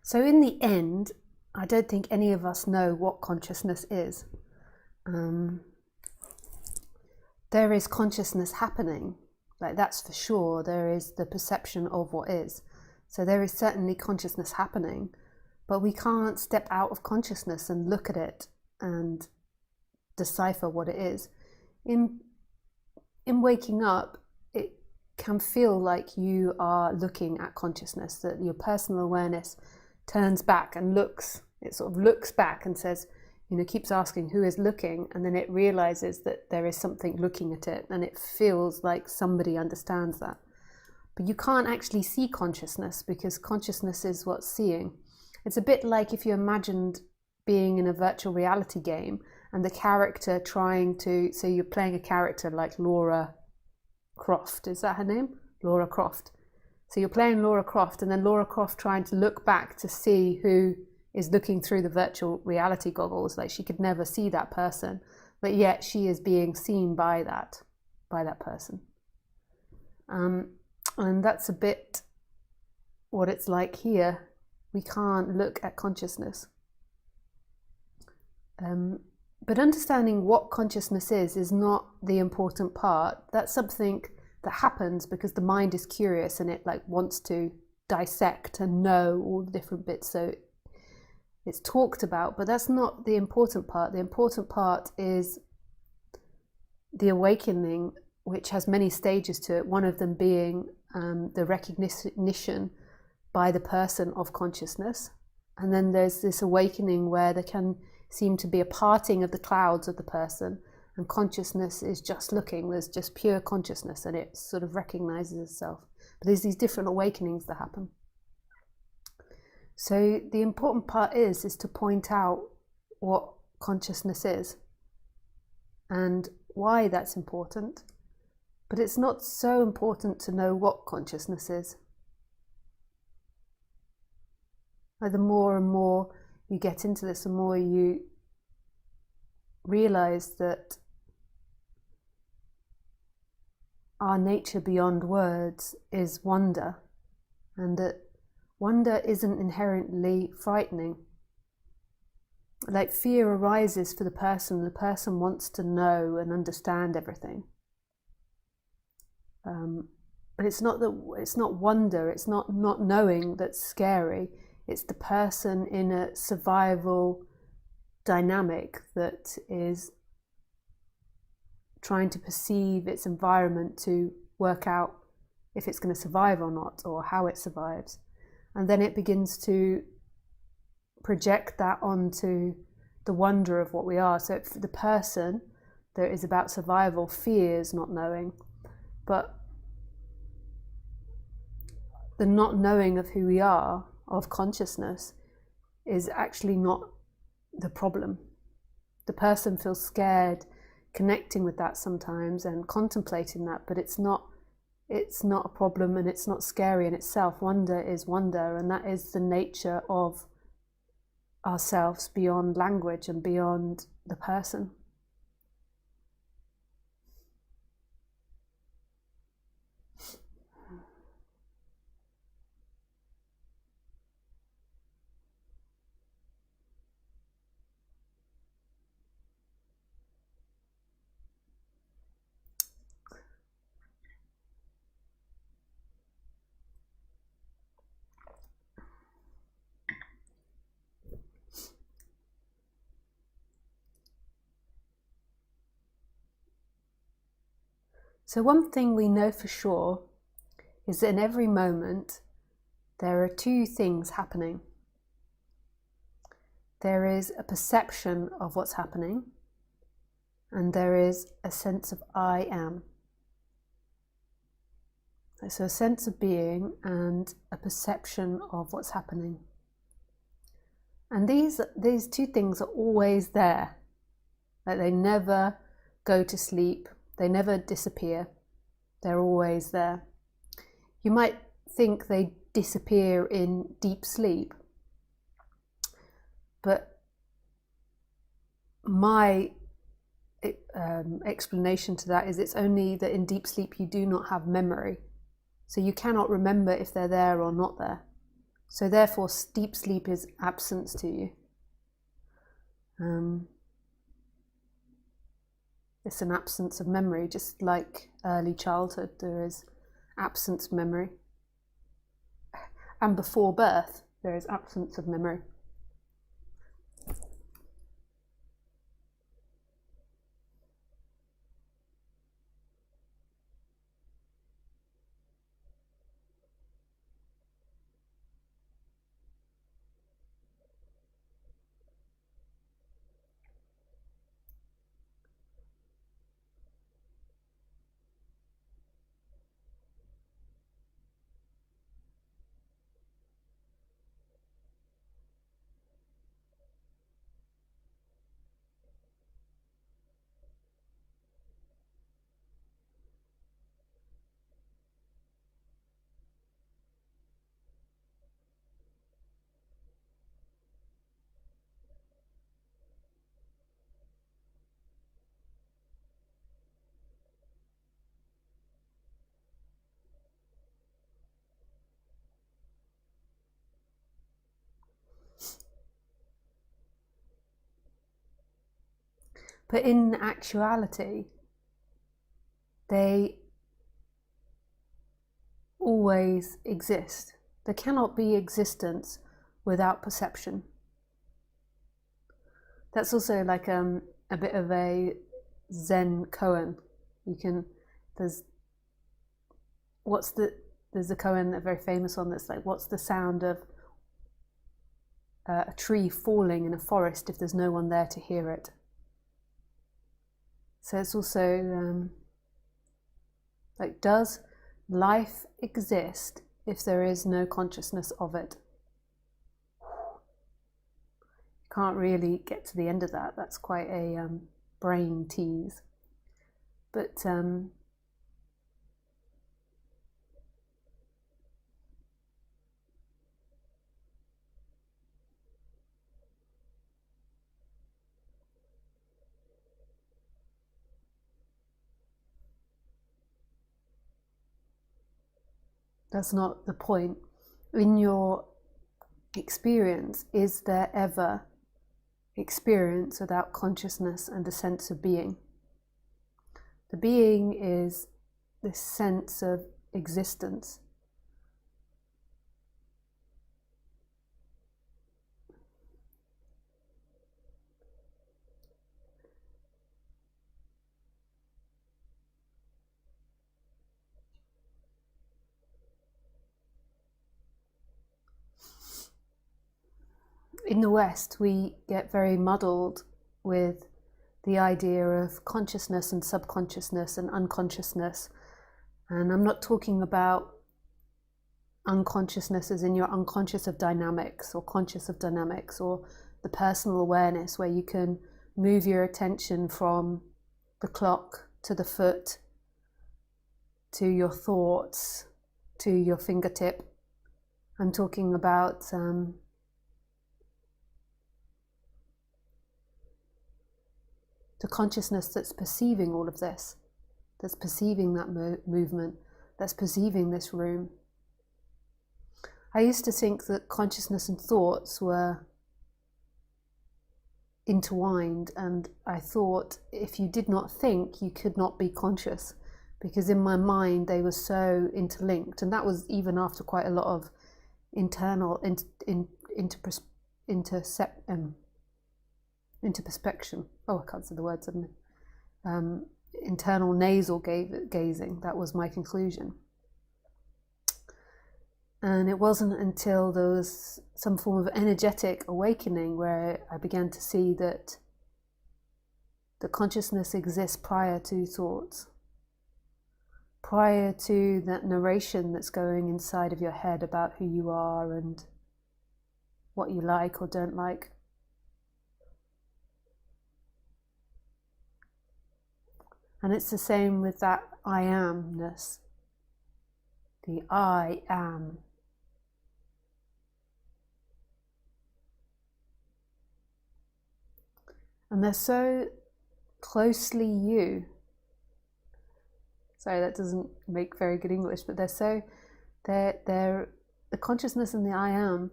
So in the end, I don't think any of us know what consciousness is. There is consciousness happening, like that's for sure. There is the perception of what is. So there is certainly consciousness happening, but we can't step out of consciousness and look at it and decipher what it is. In waking up, it can feel like you are looking at consciousness, that your personal awareness turns back and looks, it sort of looks back and says, keeps asking who is looking, and then it realizes that there is something looking at it, and it feels like somebody understands that. But you can't actually see consciousness, because consciousness is what's seeing. It's a bit like if you imagined being in a virtual reality game and the character so you're playing a character like Laura Croft, is that her name? Laura Croft. So you're playing Laura Croft, and then Laura Croft trying to look back to see who is looking through the virtual reality goggles. Like, she could never see that person, but yet she is being seen by that person. And that's a bit what it's like here. We can't look at consciousness. But understanding what consciousness is not the important part. That's something that happens because the mind is curious and it wants to dissect and know all the different bits. So it's talked about, but that's not the important part. The important part is the awakening, which has many stages to it. One of them being the recognition by the person of consciousness. And then there's this awakening where there can seem to be a parting of the clouds of the person, and consciousness is just looking. There's just pure consciousness, and it sort of recognizes itself. But there's these different awakenings that happen. So the important part is to point out what consciousness is and why that's important. But it's not so important to know what consciousness is. The more and more you get into this, the more you realize that our nature beyond words is wonder, and that wonder isn't inherently frightening. Like, fear arises for the person wants to know and understand everything. But it's not wonder, it's not knowing that's scary. It's the person in a survival dynamic that is trying to perceive its environment to work out if it's going to survive or not, or how it survives. And then it begins to project that onto the wonder of what we are. So for the person that is about survival, fears not knowing, but the not knowing of who we are, of consciousness, is actually not the problem. The person feels scared connecting with that sometimes and contemplating that, but it's not a problem, and it's not scary in itself. Wonder is wonder, and that is the nature of ourselves beyond language and beyond the person. So one thing we know for sure is that in every moment there are two things happening. There is a perception of what's happening, and there is a sense of I am. So a sense of being and a perception of what's happening. And these two things are always there. Like, they never go to sleep. They never disappear. They're always there. You might think they disappear in deep sleep, but my explanation to that is it's only that in deep sleep you do not have memory. So you cannot remember if they're there or not there. So therefore, deep sleep is absence to you. It's an absence of memory, just like early childhood, there is absence of memory. And before birth, there is absence of memory. But in actuality, they always exist. There cannot be existence without perception. That's also like a bit of a Zen koan. There's a koan, a very famous one, that's like, what's the sound of a tree falling in a forest if there's no one there to hear it? So it's also like, does life exist if there is no consciousness of it? You can't really get to the end of that. That's quite a brain tease. But that's not the point. In your experience, is there ever experience without consciousness and a sense of being? The being is this sense of existence. In the West, we get very muddled with the idea of consciousness and subconsciousness and unconsciousness. And I'm not talking about unconsciousness as in you're unconscious of dynamics or conscious of dynamics, or the personal awareness where you can move your attention from the clock to the foot, to your thoughts, to your fingertip. I'm talking about the consciousness that's perceiving all of this, that's perceiving that movement, that's perceiving this room. I used to think that consciousness and thoughts were intertwined, and I thought if you did not think, you could not be conscious, because in my mind they were so interlinked. And that was even after quite a lot of internal introspection. Oh, I can't say the word suddenly. Internal nasal gazing. That was my conclusion. And it wasn't until there was some form of energetic awakening where I began to see that the consciousness exists prior to thoughts, prior to that narration that's going inside of your head about who you are and what you like or don't like. And it's the same with that I amness, the I am. And they're so closely you. Sorry, that doesn't make very good English, but they're the consciousness and the I am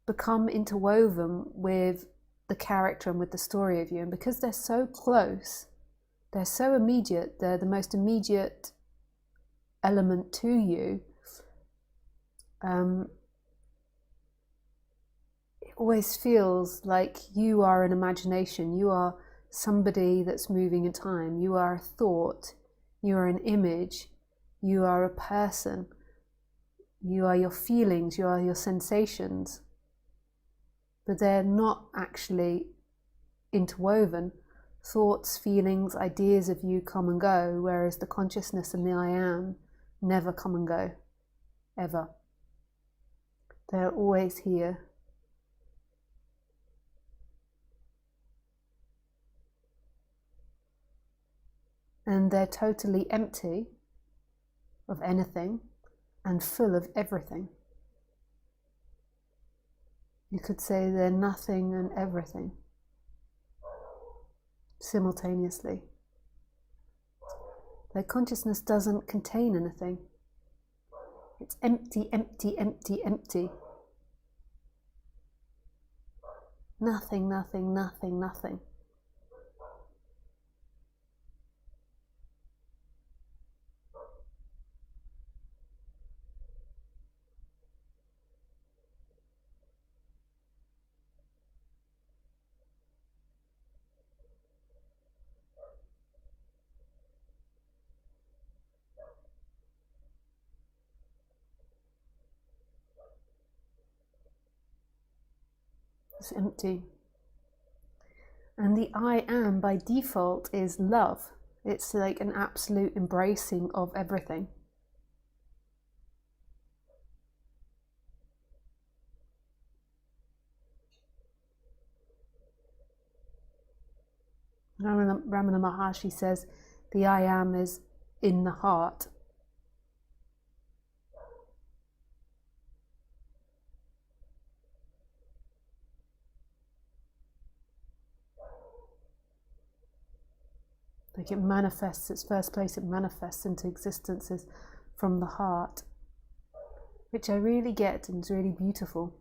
become interwoven with the character and with the story of you. And because they're so close, they're so immediate, they're the most immediate element to you, it always feels like you are an imagination, you are somebody that's moving in time, you are a thought, you are an image, you are a person, you are your feelings, you are your sensations, but they're not actually interwoven. Thoughts, feelings, ideas of you come and go, whereas the consciousness and the I am never come and go, ever. They're always here. And they're totally empty of anything and full of everything. You could say they're nothing and everything simultaneously. Their consciousness doesn't contain anything. It's empty, empty, empty, empty. Nothing, nothing, nothing, nothing. It's empty. And the I am by default is love. It's like an absolute embracing of everything. Ramana Maharshi says the I am is in the heart. Like it manifests, its first place it manifests into existence is from the heart, which I really get and is really beautiful.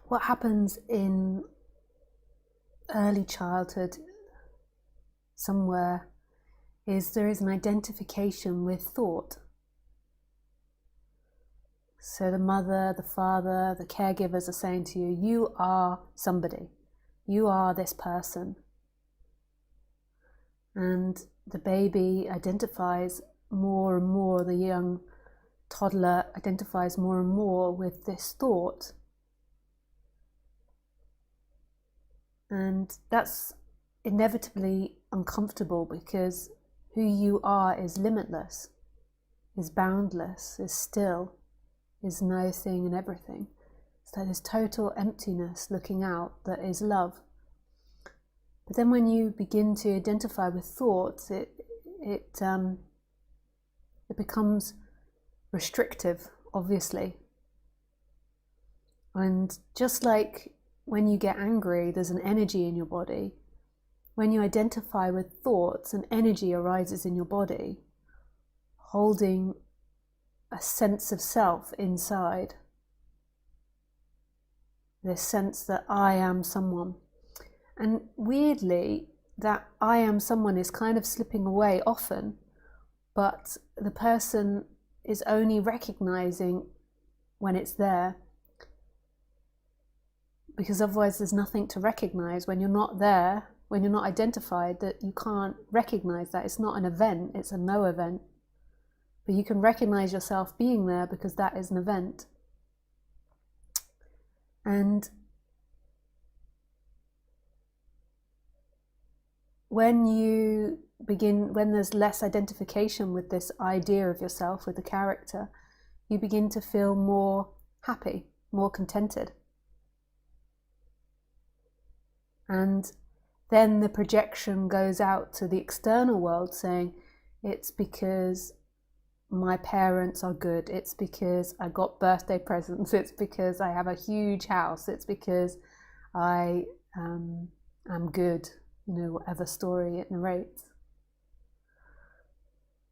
What happens in early childhood somewhere is there is an identification with thought. So the mother, the father, the caregivers are saying to you, you are somebody. You are this person. And the baby identifies more and more, the young toddler identifies more and more with this thought. And that's inevitably uncomfortable, because who you are is limitless, is boundless, is still, is no thing and everything. So there's total emptiness looking out that is love. But then when you begin to identify with thoughts, it becomes restrictive, obviously. And just like when you get angry, there's an energy in your body. When you identify with thoughts, an energy arises in your body, holding a sense of self inside. This sense that I am someone. And weirdly, that I am someone is kind of slipping away often, but the person is only recognizing when it's there, because otherwise there's nothing to recognize. When you're not there, when you're not identified, that you can't recognize that. It's not an event, it's a no event. But you can recognize yourself being there because that is an event. And when there's less identification with this idea of yourself, with the character, you begin to feel more happy, more contented. And then the projection goes out to the external world saying, it's because my parents are good, it's because I got birthday presents, it's because I have a huge house, it's because I am good, whatever story it narrates.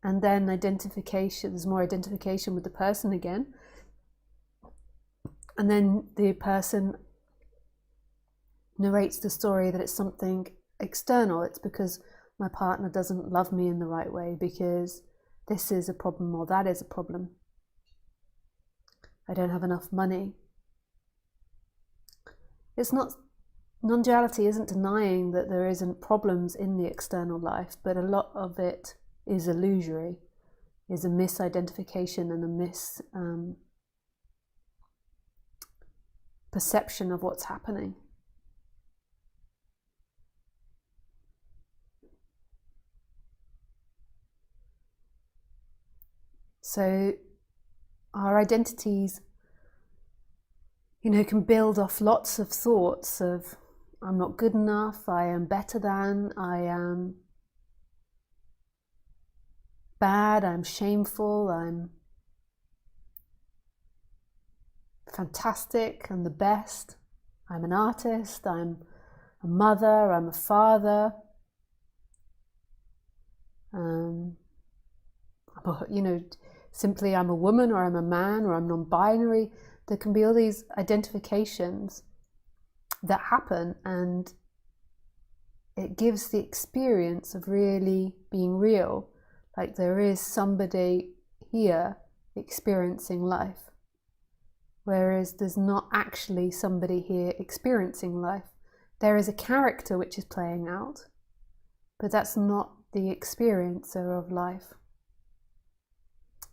And then there's more identification with the person again. And then the person narrates the story that it's something external. It's because my partner doesn't love me in the right way, because this is a problem or that is a problem. I don't have enough money. Non-duality isn't denying that there isn't problems in the external life, but a lot of it is illusory, is a misidentification and a perception of what's happening. So our identities, can build off lots of thoughts of, I'm not good enough, I am better than, I am bad, I'm shameful, I'm fantastic, I'm the best, I'm an artist, I'm a mother, I'm a father, simply I'm a woman, or I'm a man, or I'm non-binary. There can be all these identifications that happen, and it gives the experience of really being real, like there is somebody here experiencing life, whereas there's not actually somebody here experiencing life. There is a character which is playing out, but that's not the experiencer of life.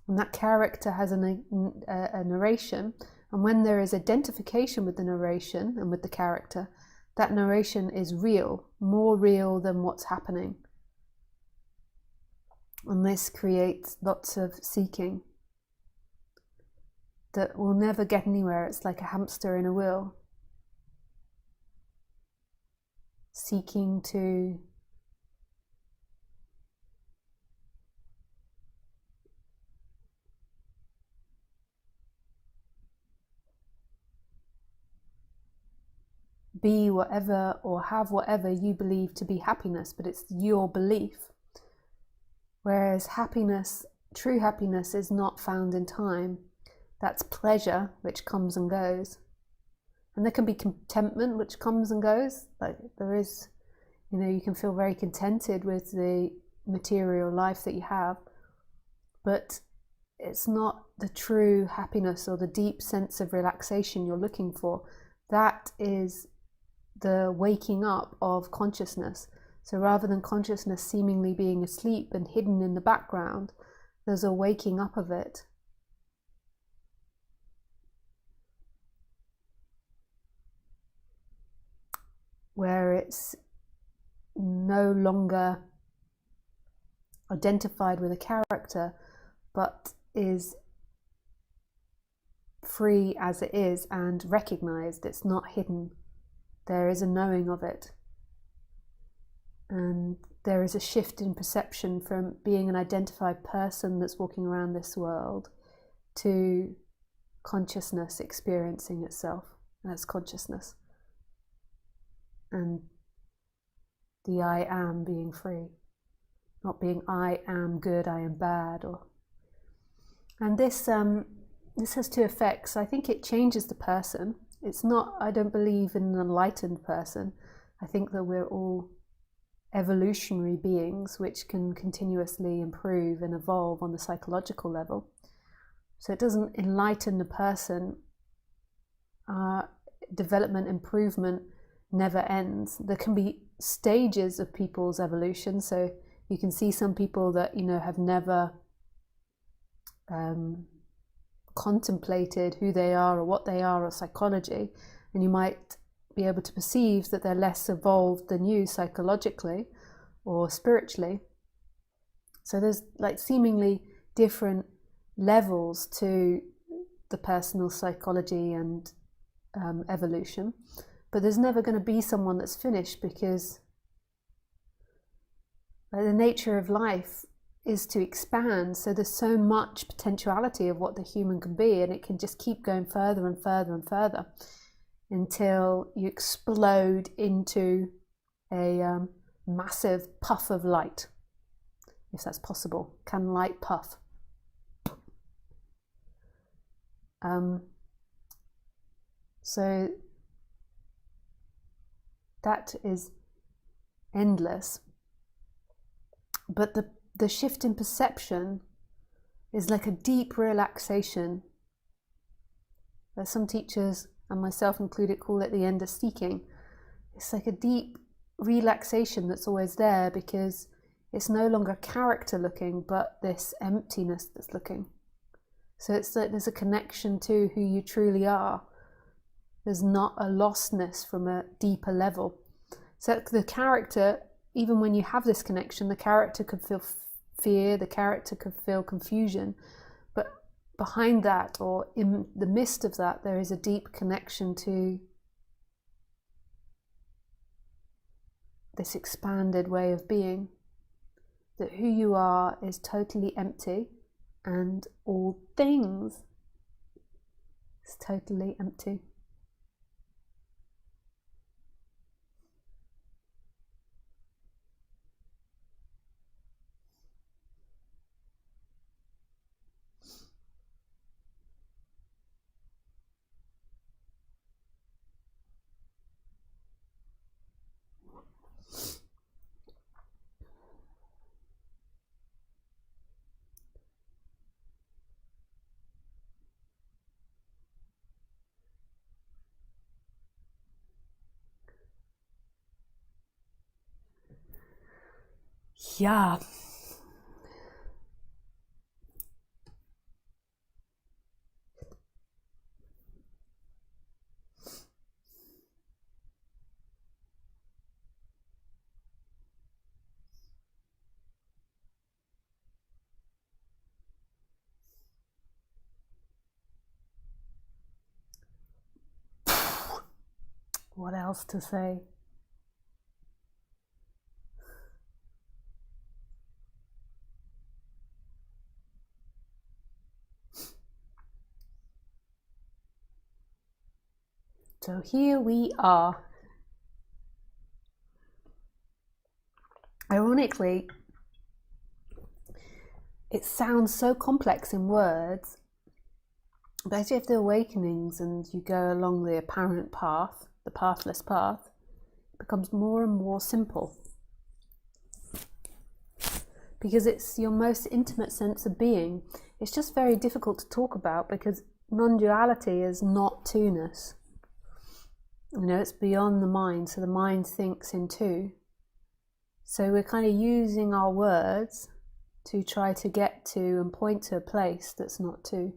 And that character has a narration, and when there is identification with the narration and with the character, that narration is real, more real than what's happening. And this creates lots of seeking that will never get anywhere. It's like a hamster in a wheel, seeking to be whatever or have whatever you believe to be happiness, but it's your belief. Whereas happiness, true happiness, is not found in time. That's pleasure, which comes and goes. And there can be contentment, which comes and goes. Like there is, you can feel very contented with the material life that you have, but it's not the true happiness or the deep sense of relaxation you're looking for. That is the waking up of consciousness. So rather than consciousness seemingly being asleep and hidden in the background, there's a waking up of it. Where it's no longer identified with a character, but is free as it is and recognized. It's not hidden. There is a knowing of it. And there is a shift in perception from being an identified person that's walking around this world to consciousness experiencing itself as consciousness. And the I am being free. Not being I am good, I am bad. And this has two effects. I think it changes the person. It's not, I don't believe in an enlightened person. I think that we're all evolutionary beings which can continuously improve and evolve on the psychological level. So it doesn't enlighten the person. Development, improvement never ends. There can be stages of people's evolution. So you can see some people that, have never contemplated who they are or what they are or psychology, and you might be able to perceive that they're less evolved than you psychologically or spiritually. So there's like seemingly different levels to the personal psychology and evolution, but there's never going to be someone that's finished, because the nature of life is to expand. So there's so much potentiality of what the human can be, and it can just keep going further and further and further until you explode into a massive puff of light, if that's possible. Can light puff? So that is endless. But the shift in perception is like a deep relaxation. There's some teachers, and myself included, call it the end of seeking. It's like a deep relaxation that's always there, because it's no longer character looking, but this emptiness that's looking. So it's like there's a connection to who you truly are. There's not a lostness from a deeper level. So the character, even when you have this connection, the character could feel fear, the character could feel confusion, but behind that, or in the midst of that, there is a deep connection to this expanded way of being, that who you are is totally empty, and all things is totally empty. Yeah. What else to say? So here we are. Ironically, it sounds so complex in words, but as you have the awakenings and you go along the apparent path, the pathless path, it becomes more and more simple. Because it's your most intimate sense of being. it's just very difficult to talk about, because non-duality is not two-ness. You know, it's beyond the mind, so the mind thinks in two. So we're kind of using our words to try to get to and point to a place that's not two.